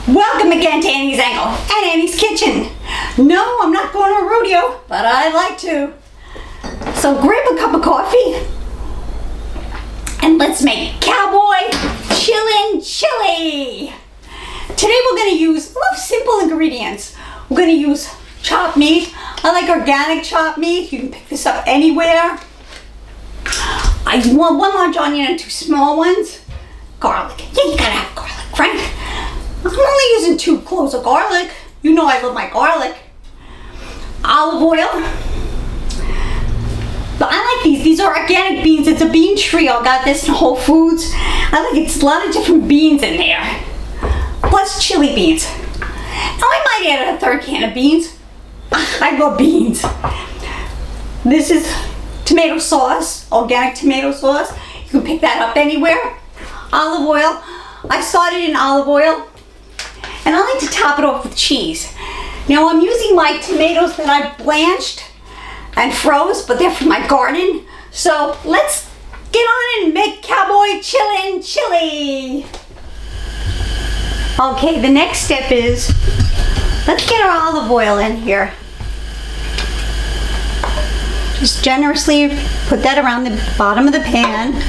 Welcome again to Annie's Angle and Annie's Kitchen. No, I'm not going to a rodeo, but I'd like to. So grab a cup of coffee and let's make cowboy chillin' chili. Today we're going to use simple ingredients. We're going to use chopped meat. I like organic chopped meat. You can pick this up anywhere. I want 1 large onion and 2 small ones. Garlic. Yeah, you gotta have garlic, right? I'm only using 2 cloves of garlic. You know I love my garlic. Olive oil. But I like these. These are organic beans. It's a bean trio. I got this in Whole Foods. I like it's a lot of different beans in there. Plus chili beans. Now I might add a 3rd can of beans. I love beans. This is tomato sauce, organic tomato sauce. You can pick that up anywhere. Olive oil. I started in olive oil. And I like to top it off with cheese. Now I'm using my tomatoes that I blanched and froze, but they're from my garden. So let's get on and make cowboy chillin' chili. Okay, the next step is, let's get our olive oil in here. Just generously put that around the bottom of the pan.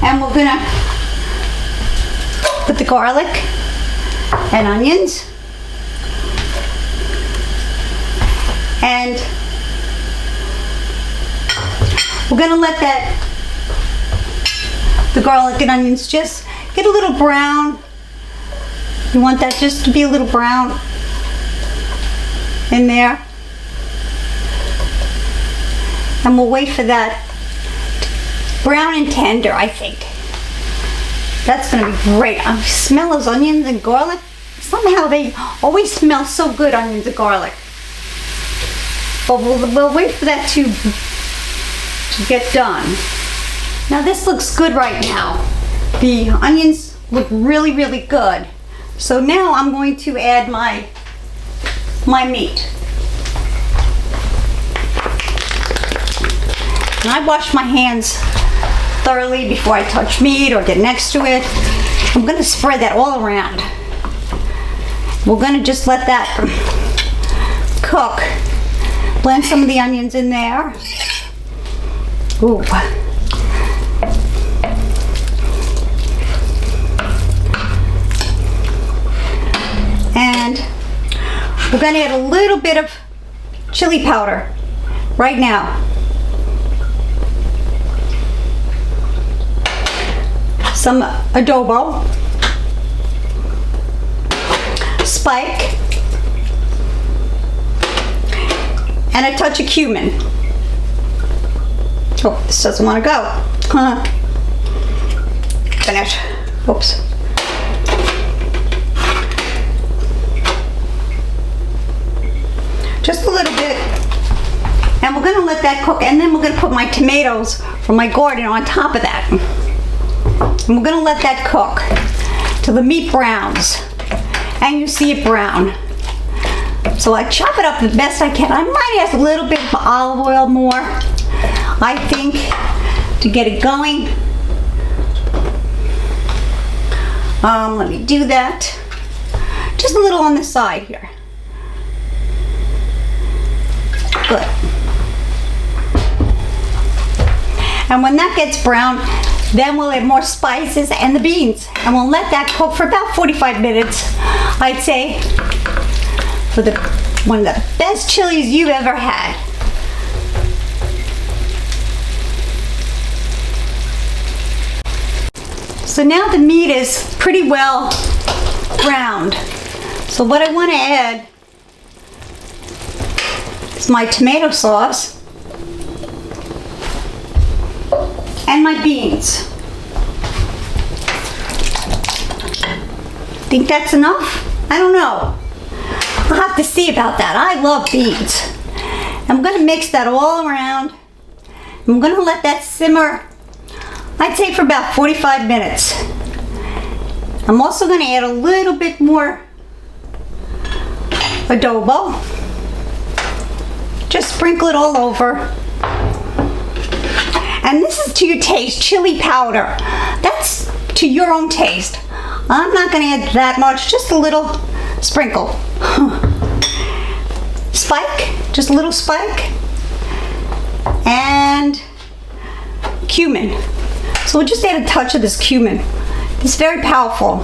And we're gonna put the garlic and onions. And we're gonna let the garlic and onions just get a little brown. You want that just to be a little brown in there. And we'll wait for that brown and tender, I think. That's gonna be great. I smell those onions and garlic. Somehow they always smell so good, onions and garlic. But we'll wait for that to get done. Now this looks good right now. The onions look really, really good. So now I'm going to add my meat. And I wash my hands thoroughly before I touch meat or get next to it. I'm going to spread that all around. We're going to just let that cook. Blend some of the onions in there. Ooh. And we're going to add a little bit of chili powder right now. Some adobo, spike, and a touch of cumin. Oh, this doesn't want to go. Finish. Oops. Just a little bit. And we're going to let that cook. And then we're going to put my tomatoes from my garden on top of that. And we're going to let that cook till the meat browns. And you see it brown. So I chop it up the best I can. I might add a little bit of olive oil more, I think, to get it going. Let me do that. Just a little on the side here. Good. And when that gets brown, then we'll add more spices and the beans. And we'll let that cook for about 45 minutes, I'd say, for one of the best chilies you've ever had. So now the meat is pretty well browned. So what I want to add is my tomato sauce and my beans. Think that's enough? I don't know. I'll have to see about that. I love beans. I'm going to mix that all around. I'm going to let that simmer, I'd say, for about 45 minutes. I'm also going to add a little bit more adobo. Just sprinkle it all over. And this is to your taste, chili powder. That's to your own taste. I'm not gonna add that much, just a little sprinkle. Spike, just a little spike. And cumin. So we'll just add a touch of this cumin. It's very powerful.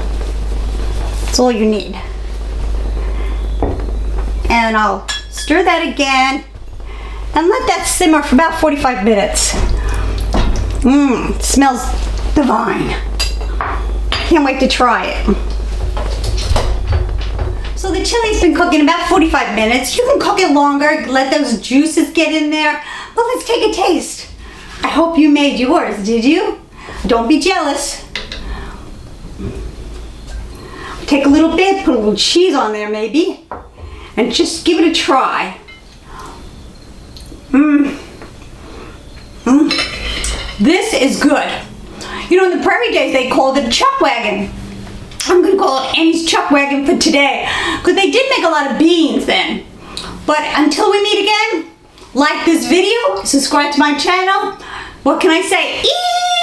That's all you need. And I'll stir that again and let that simmer for about 45 minutes. It smells divine. Can't wait to try it. So the chili's been cooking about 45 minutes. You can cook it longer, let those juices get in there. But let's take a taste. I hope you made yours, did you? Don't be jealous. Take a little bit, put a little cheese on there maybe, and just give it a try. This is good. You know, in the Prairie Days, they called it a chuck wagon. I'm gonna call it Annie's chuck wagon for today, because they did make a lot of beans then. But until we meet again, like this video, subscribe to my channel. What can I say? Eat!